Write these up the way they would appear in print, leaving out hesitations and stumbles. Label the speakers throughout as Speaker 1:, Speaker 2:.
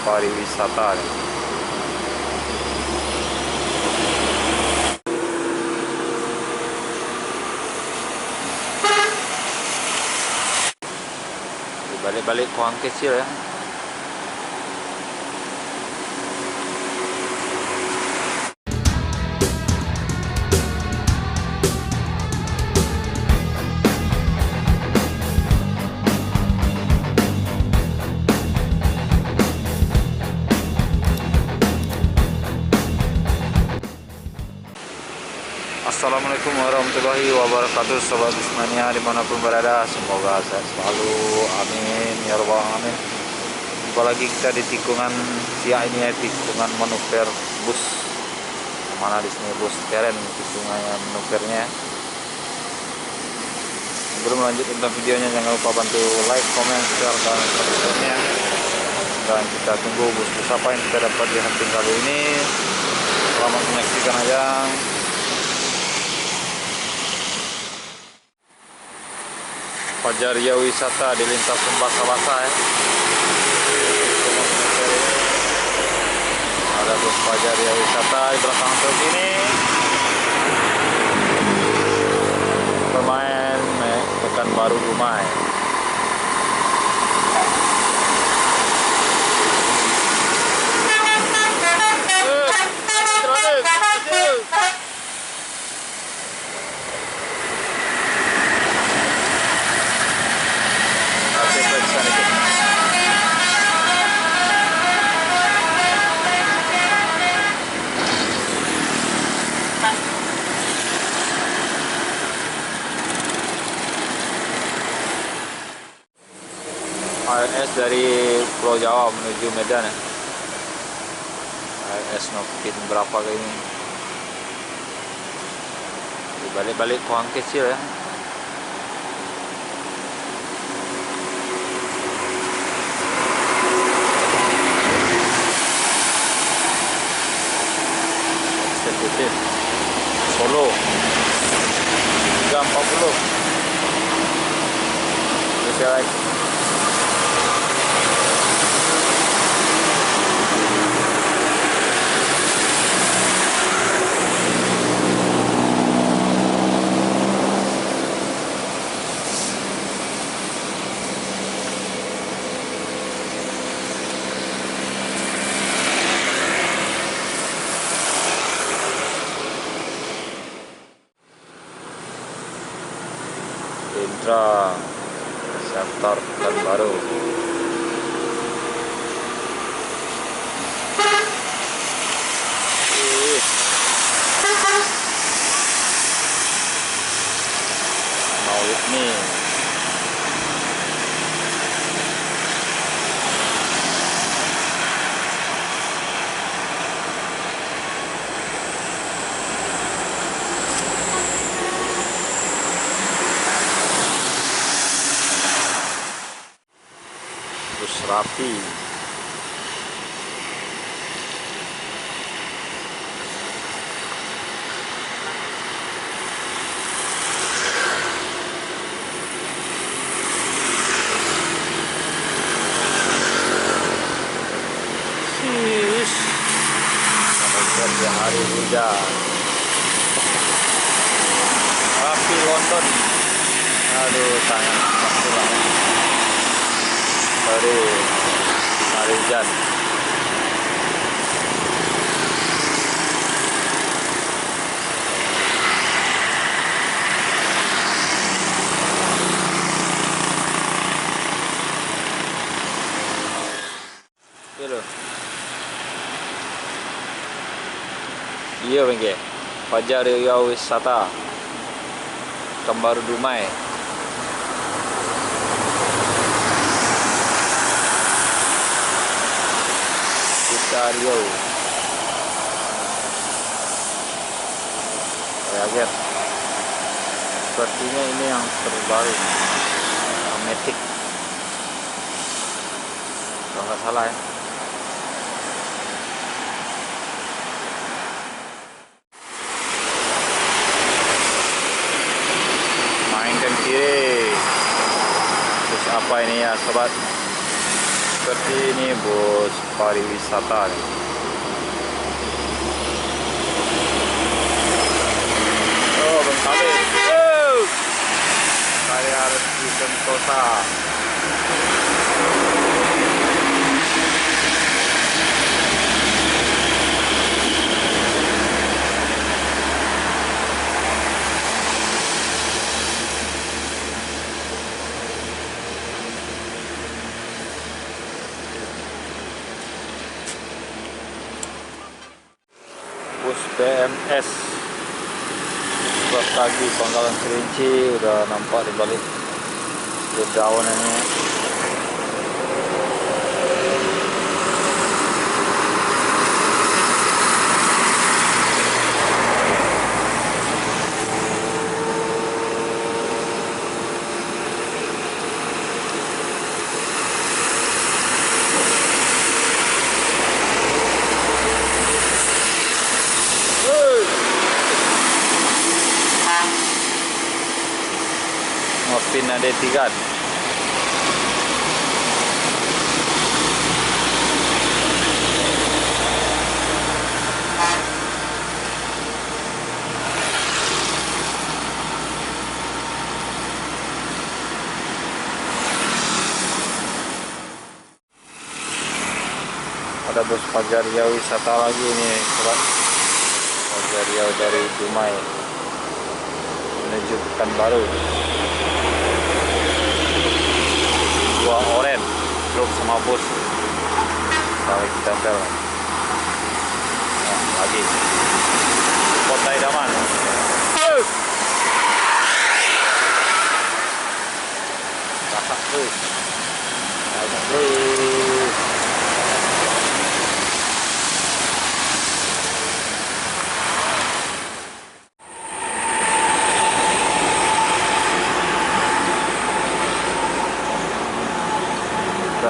Speaker 1: pariwisata nih. Balik-balik Kuang kecil ya. Assalamualaikum warahmatullahi wabarakatuh, sobat Bismania dimanapun berada, semoga sehat selalu, amin ya rabbal alamin. Jumpa lagi kita di tikungan siang ini ya, tikungan manuver bus, mana di sini bus keren tikungan manuvernya. Sebelum lanjut tentang videonya, jangan lupa bantu like, comment, share dan subscribe-nya. Dan kita tunggu bus-bus apa yang kita dapat di hunting kali ini. Selamat menyaksikan aja. Fajaria wisata di lintasan basah-basah ya. Ada bus Fajaria wisata di belakang truk ini. Pemain Pekanbaru Dumai. ANS dari Pulau Jawa menuju Medan ya. ANS Nokin berapa kayak ini. Balik-balik Kuang kecil ya. Eksekutif Solo 340. Bisa lagi. Indra Center Pekanbaru. Mau ini bus rapi. Sampai hari hujan. Rapi London. Aduh, tangan masuk lah. Hari hujan. Iya bengke. Fajaria wisata Pekanbaru Dumai. Rio reagen. Sepertinya ini yang terbaru, Matic kalau nggak salah ya. Mainkan kiri. Terus apa ini ya sobat? seperti ini bus pariwisata nih. Oh, Bengkalis. Saya harus di Sentosa. Bus BMS lagi Pangkalan Kerinci udah nampak di balik daun ini. Ngopin ada tiga. Ada bus Fajar Riau wisata lagi nih, sobat. Fajar Riau dari Dumai menuju Pekanbaru. Dua oren truk sama bus saling tempel. Nah, lagi Kota Idaman. Rasak terus. Rasak terus.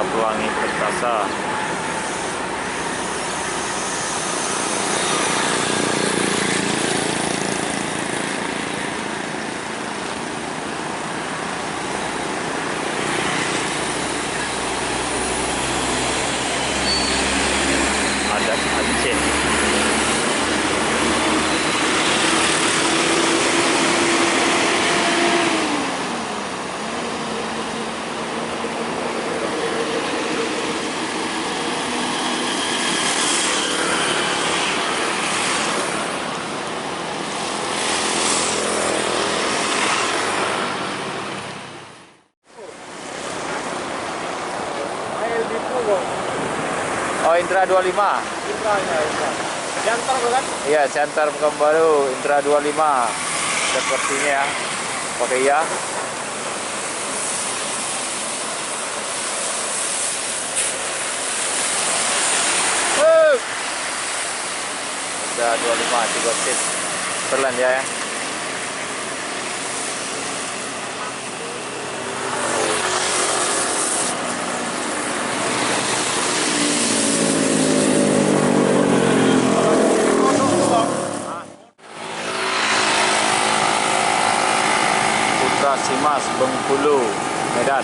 Speaker 1: Pelangi Perkasa. Adat Aceh. Oh, Intra 25.
Speaker 2: Jantar kan?
Speaker 1: Iya, Center Pekanbaru Intra 25. Sepertinya ya. Pakai ya. Intra 25 3 seat. Pelan ya. Simas Bengkulu Medan.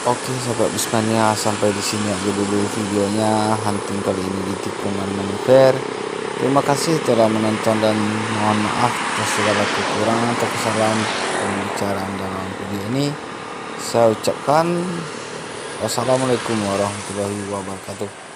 Speaker 2: Oke sahabat Bismania, sampai di sini aja dulu videonya hunting kali ini di tikungan Manifer. Terima kasih telah menonton dan mohon maaf atas segala kekurangan atau kesalahan pembicaraan dalam video ini. Saya ucapkan wassalamualaikum warahmatullahi wabarakatuh.